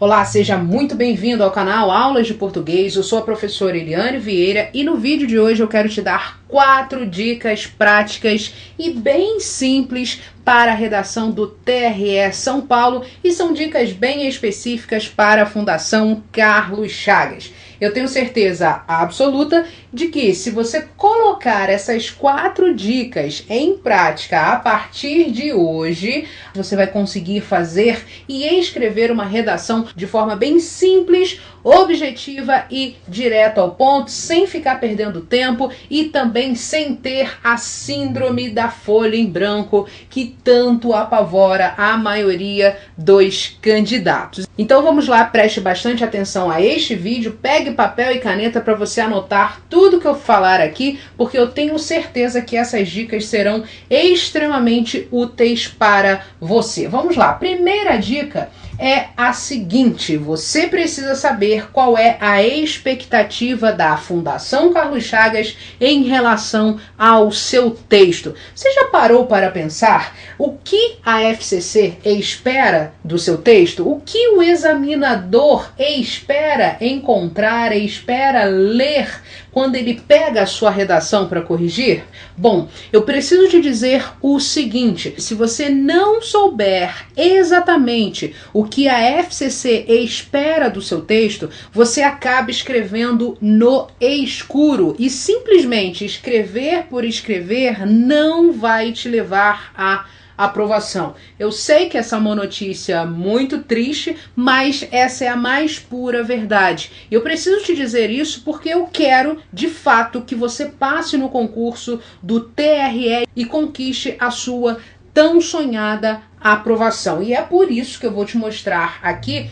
Olá, seja muito bem-vindo ao canal Aulas de Português. Eu sou a professora Eliane Vieira e no vídeo de hoje eu quero te dar 4 dicas práticas e bem simples para a redação do TRE São Paulo e são dicas bem específicas para a Fundação Carlos Chagas. Eu tenho certeza absoluta de que se você colocar essas 4 dicas em prática a partir de hoje, você vai conseguir fazer e escrever uma redação de forma bem simples, objetiva e direto ao ponto, sem ficar perdendo tempo e também sem ter a síndrome da folha em branco que tanto apavora a maioria dos candidatos. Então vamos lá, preste bastante atenção a este vídeo, pegue papel e caneta para você anotar tudo que eu falar aqui, porque eu tenho certeza que essas dicas serão extremamente úteis para você. Vamos lá, primeira dica é a seguinte: você precisa saber qual é a expectativa da Fundação Carlos Chagas em relação ao seu texto. Você já parou para pensar o que a FCC espera do seu texto? O que o examinador espera encontrar, espera ler quando ele pega a sua redação para corrigir? Bom, eu preciso te dizer o seguinte: se você não souber exatamente o que a FCC espera do seu texto, você acaba escrevendo no escuro e simplesmente escrever por escrever não vai te levar a aprovação. Eu sei que essa é uma notícia muito triste, mas essa é a mais pura verdade. Eu preciso te dizer isso porque eu quero, de fato, que você passe no concurso do TRE e conquiste a sua tão sonhada aprovação. E é por isso que eu vou te mostrar aqui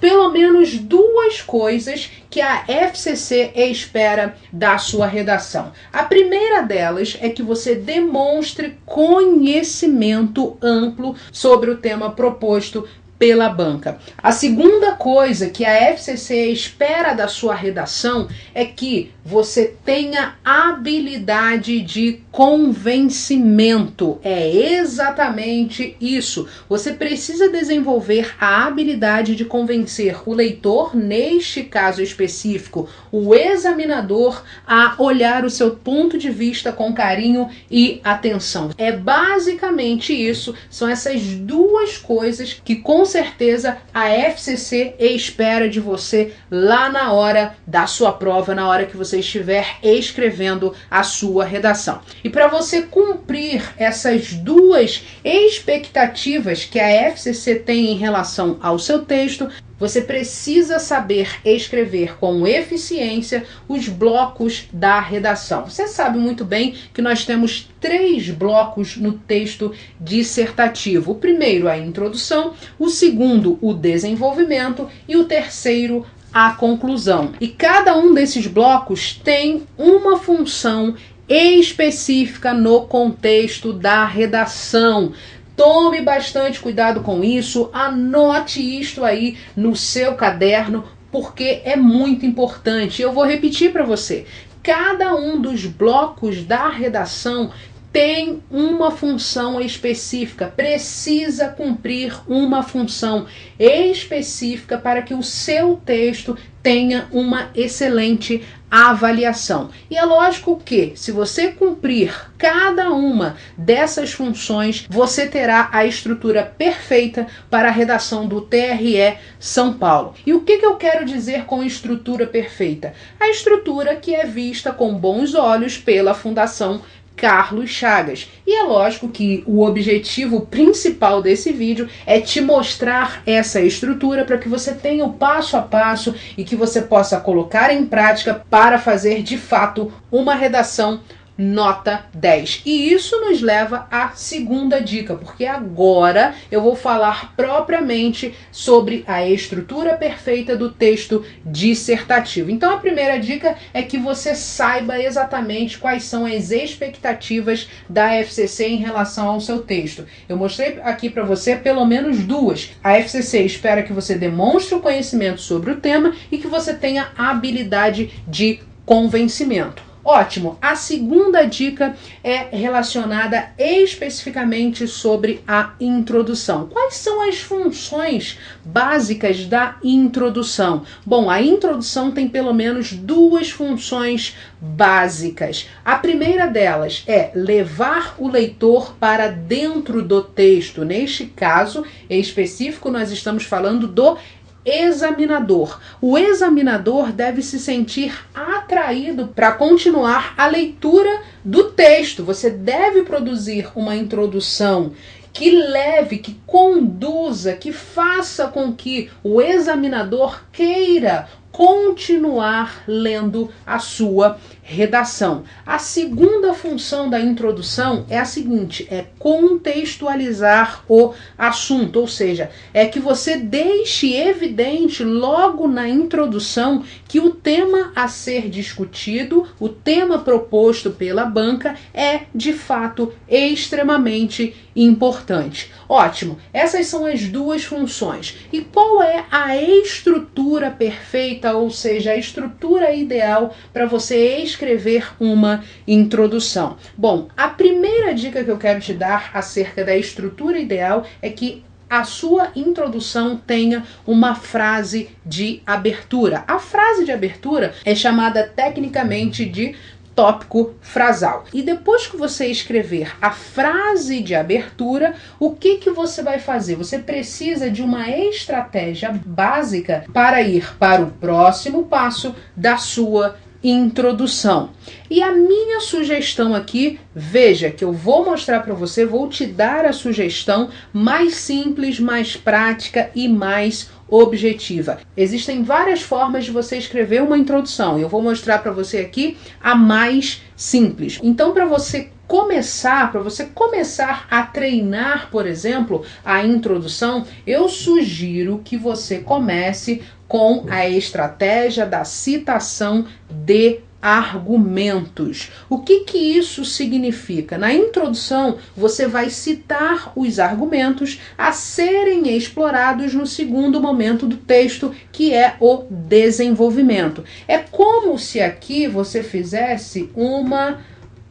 pelo menos 2 coisas que a FCC espera da sua redação. A primeira delas é que você demonstre conhecimento amplo sobre o tema proposto pela banca. A segunda coisa que a FCC espera da sua redação é que você tenha habilidade de convencimento. É exatamente isso. Você precisa desenvolver a habilidade de convencer o leitor, neste caso específico, o examinador, a olhar o seu ponto de vista com carinho e atenção. É basicamente isso, são essas 2 coisas que com certeza a FCC espera de você lá na hora da sua prova, na hora que você estiver escrevendo a sua redação. E para você cumprir essas 2 expectativas que a FCC tem em relação ao seu texto, você precisa saber escrever com eficiência os blocos da redação. Você sabe muito bem que nós temos 3 blocos no texto dissertativo. O primeiro, a introdução, o segundo, o desenvolvimento e o terceiro, a conclusão. E cada um desses blocos tem uma função específica no contexto da redação. Tome bastante cuidado com isso, anote isto aí no seu caderno, porque é muito importante. Eu vou repetir para você. Cada um dos blocos da redação tem uma função específica, precisa cumprir uma função específica para que o seu texto tenha uma excelente avaliação. E é lógico que, se você cumprir cada uma dessas funções, você terá a estrutura perfeita para a redação do TRE São Paulo. E o que eu quero dizer com estrutura perfeita? A estrutura que é vista com bons olhos pela Fundação Carlos Chagas. E é lógico que o objetivo principal desse vídeo é te mostrar essa estrutura para que você tenha o passo a passo e que você possa colocar em prática para fazer de fato uma redação nota 10. E isso nos leva à segunda dica, porque agora eu vou falar propriamente sobre a estrutura perfeita do texto dissertativo. Então a primeira dica é que você saiba exatamente quais são as expectativas da FCC em relação ao seu texto. Eu mostrei aqui para você pelo menos 2. A FCC espera que você demonstre o conhecimento sobre o tema e que você tenha habilidade de convencimento. Ótimo! A segunda dica é relacionada especificamente sobre a introdução. Quais são as funções básicas da introdução? Bom, a introdução tem pelo menos duas funções básicas. A primeira delas é levar o leitor para dentro do texto. Neste caso específico, nós estamos falando do examinador. O examinador deve se sentir atraído para continuar a leitura do texto. Você deve produzir uma introdução que leve, que conduza, que faça com que o examinador queira continuar lendo a sua redação. A segunda função da introdução é a seguinte, é contextualizar o assunto, ou seja, é que você deixe evidente logo na introdução que o tema a ser discutido, o tema proposto pela banca é, de fato, extremamente importante. Ótimo, essas são as duas funções. E qual é a estrutura perfeita, ou seja, a estrutura ideal para você escrever uma introdução? Bom, a primeira dica que eu quero te dar acerca da estrutura ideal é que a sua introdução tenha uma frase de abertura. A frase de abertura é chamada tecnicamente de tópico frasal. E depois que você escrever a frase de abertura, o que você vai fazer? Você precisa de uma estratégia básica para ir para o próximo passo da sua introdução. E a minha sugestão aqui, veja que eu vou mostrar para você, vou te dar a sugestão mais simples, mais prática e mais objetiva. Existem várias formas de você escrever uma introdução. Eu vou mostrar para você aqui a mais simples. Então, para você começar a treinar, por exemplo, a introdução, eu sugiro que você comece com a estratégia da citação de argumentos. O que isso significa? Na introdução, você vai citar os argumentos a serem explorados no segundo momento do texto, que é o desenvolvimento. É como se aqui você fizesse uma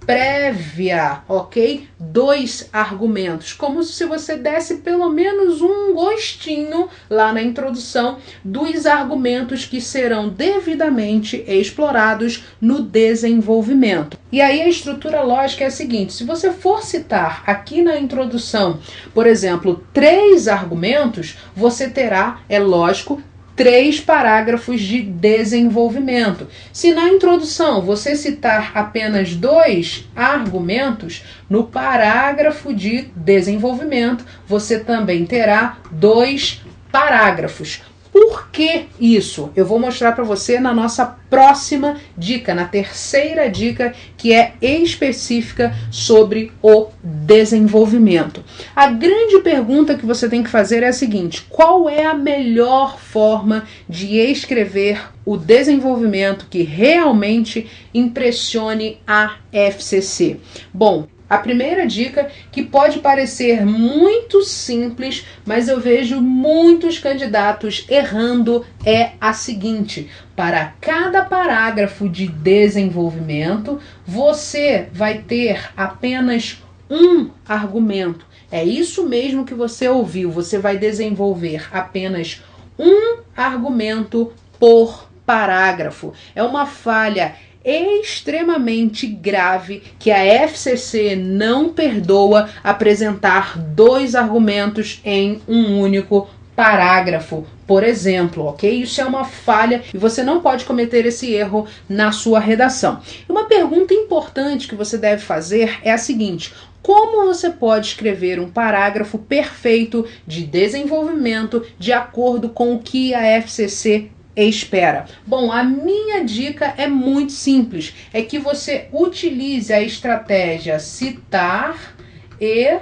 prévia, ok? 2 argumentos, como se você desse pelo menos um gostinho lá na introdução dos argumentos que serão devidamente explorados no desenvolvimento. E aí a estrutura lógica é a seguinte, se você for citar aqui na introdução, por exemplo, 3 argumentos, você terá, é lógico, 3 parágrafos de desenvolvimento. Se na introdução você citar apenas 2 argumentos, no parágrafo de desenvolvimento você também terá 2 parágrafos. Por que isso? Eu vou mostrar para você na nossa próxima dica, na terceira dica, que é específica sobre o desenvolvimento. A grande pergunta que você tem que fazer é a seguinte: qual é a melhor forma de escrever o desenvolvimento que realmente impressione a FCC? Bom, a primeira dica, que pode parecer muito simples, mas eu vejo muitos candidatos errando, é a seguinte: para cada parágrafo de desenvolvimento, você vai ter apenas um argumento. É isso mesmo que você ouviu, você vai desenvolver apenas um argumento por parágrafo. É uma falha extremamente grave que a FCC não perdoa apresentar 2 argumentos em um único parágrafo, por exemplo, ok? Isso é uma falha e você não pode cometer esse erro na sua redação. Uma pergunta importante que você deve fazer é a seguinte: como você pode escrever um parágrafo perfeito de desenvolvimento de acordo com o que a FCC espera? Bom, a minha dica é muito simples, é que você utilize a estratégia citar e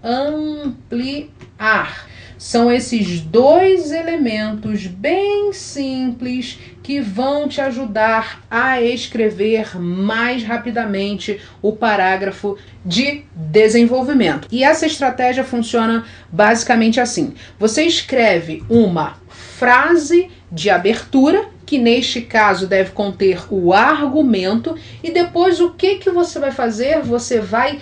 ampliar. São esses 2 elementos bem simples que vão te ajudar a escrever mais rapidamente o parágrafo de desenvolvimento. E essa estratégia funciona basicamente assim: você escreve uma frase de abertura, que que neste caso deve conter o argumento, e depois o que você vai fazer? Você vai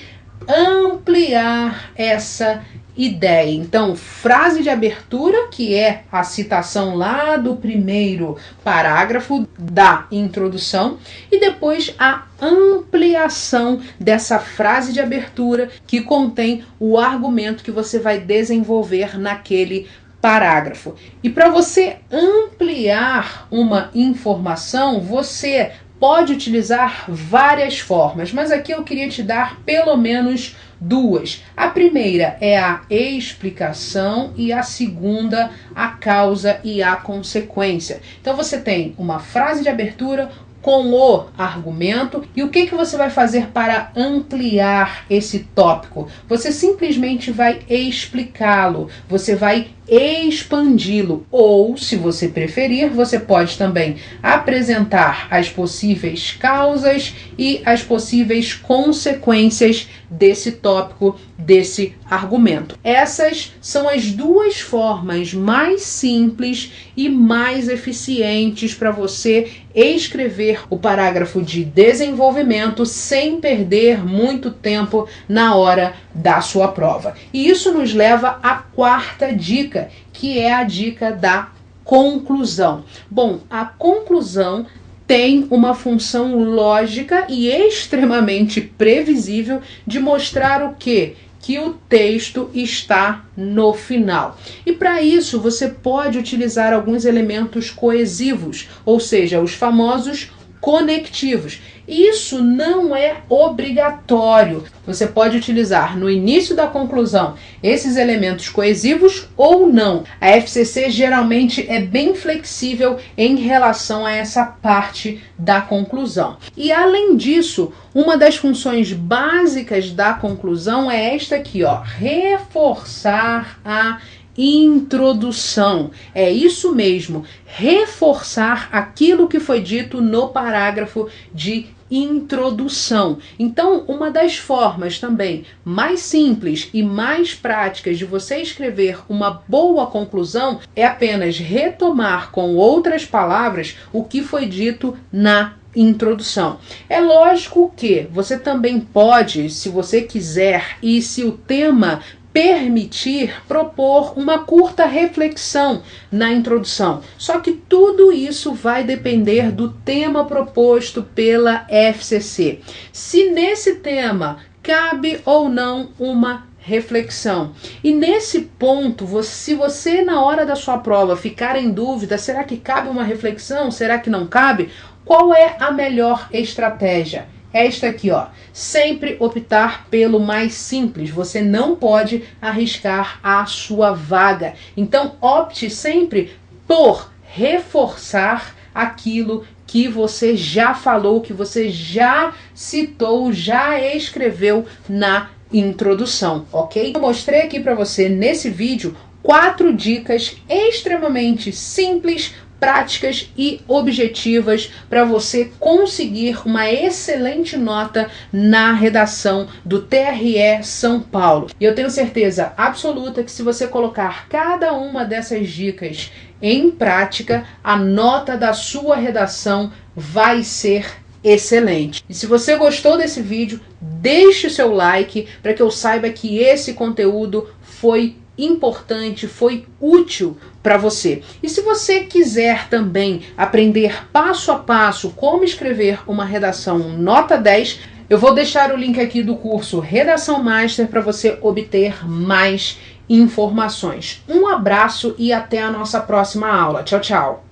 ampliar essa ideia. Então, frase de abertura, que é a citação lá do primeiro parágrafo da introdução, e depois a ampliação dessa frase de abertura que contém o argumento que você vai desenvolver naquele parágrafo. E para você ampliar uma informação, você pode utilizar várias formas, mas aqui eu queria te dar pelo menos duas. A primeira é a explicação e a segunda a causa e a consequência. Então você tem uma frase de abertura com o argumento, e o que você vai fazer para ampliar esse tópico? Você simplesmente vai explicá-lo, você vai expandi-lo, ou, se você preferir, você pode também apresentar as possíveis causas e as possíveis consequências desse tópico, desse argumento. Essas são as duas formas mais simples e mais eficientes para você escrever o parágrafo de desenvolvimento sem perder muito tempo na hora da sua prova. E isso nos leva à quarta dica, que é a dica da conclusão. Bom, a conclusão tem uma função lógica e extremamente previsível de mostrar o quê? Que o texto está no final. E para isso você pode utilizar alguns elementos coesivos, ou seja, os famosos conectivos. Isso não é obrigatório. Você pode utilizar no início da conclusão esses elementos coesivos ou não. A FCC geralmente é bem flexível em relação a essa parte da conclusão. E além disso, uma das funções básicas da conclusão é esta aqui, ó, reforçar a introdução. É isso mesmo, reforçar aquilo que foi dito no parágrafo de introdução. Então, uma das formas também mais simples e mais práticas de você escrever uma boa conclusão é apenas retomar com outras palavras o que foi dito na introdução. É lógico que você também pode, se você quiser e se o tema permitir, propor uma curta reflexão na introdução. Só que tudo isso vai depender do tema proposto pela FCC. Se nesse tema cabe ou não uma reflexão. E nesse ponto, se você na hora da sua prova ficar em dúvida, será que cabe uma reflexão? Será que não cabe? Qual é a melhor estratégia? Esta aqui, ó, sempre optar pelo mais simples. Você não pode arriscar a sua vaga. Então, opte sempre por reforçar aquilo que você já falou, que você já citou, já escreveu na introdução, ok? Eu mostrei aqui para você nesse vídeo 4 dicas extremamente simples, práticas e objetivas para você conseguir uma excelente nota na redação do TRE São Paulo. E eu tenho certeza absoluta que se você colocar cada uma dessas dicas em prática, a nota da sua redação vai ser excelente. E se você gostou desse vídeo, deixe o seu like para que eu saiba que esse conteúdo foi importante, foi útil para você. E se você quiser também aprender passo a passo como escrever uma redação nota 10, eu vou deixar o link aqui do curso Redação Master para você obter mais informações. Um abraço e até a nossa próxima aula. Tchau, tchau!